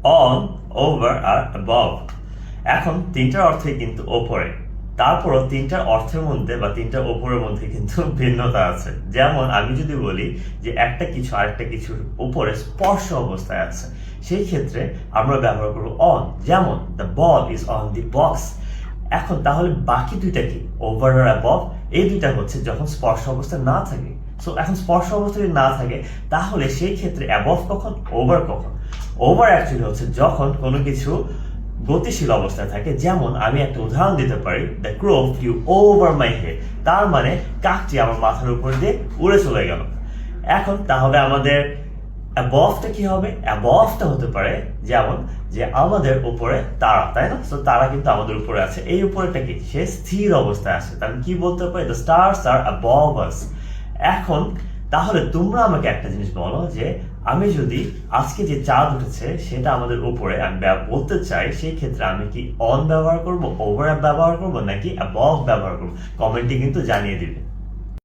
On, over R above. এখন তিনটার অর্থই কিন্তু ওপরে, তারপরও তিনটার অর্থের মধ্যে বা তিনটার ওপরের মধ্যে কিন্তু ভিন্নতা আছে। যেমন আমি যদি বলি যে একটা কিছু আরেকটা কিছুর উপরে স্পর্শ অবস্থায় আছে, সেই ক্ষেত্রে আমরা ব্যবহার করবো অন। যেমন the ball is on the box. এখন তাহলে বাকি দুইটা কি, ওভার আর অ্যাবভ? এই দুইটা হচ্ছে যখন স্পর্শ অবস্থায় না থাকে। সো এখন স্পর্শ অবস্থায় যদি না থাকে, তাহলে সেই ক্ষেত্রে অ্যাবভ কখন, ওভার কখন? ওভার অ্যাকচুয়ালি হচ্ছে যখন কোনো কিছু গতিশীল অবস্থায় থাকে। যেমন আমি একটা উদাহরণ দিতে পারি, the crow flew over my head. তার মানে কাকটি আমার মাথার উপর দিয়ে উড়ে চলে গেল। এখন তাহলে আমাদের অ্যাবভটা কি হবে? অ্যাবভটা হতে পারে যেমন যে আমাদের উপরে তারা, তাই না? তো তারা কিন্তু আমাদের উপরে আছে, এই উপরেটা কি, সে স্থির অবস্থায় আছে। তাহলে কি বলতে পারি? দ্য স্টারস আর অ্যাবভ আস। এখন তাহলে তোমরা আমাকে একটা জিনিস বলো যে আমি যদি আজকে যে চাঁদ উঠেছে সেটা আমাদের উপরে আমি বলতে চাই, সেই ক্ষেত্রে আমি কি অন ব্যবহার করব, ওভার ব্যবহার করব, নাকি অ্যাবভ ব্যবহার করব? কমেন্টে কিন্তু জানিয়ে দিবে।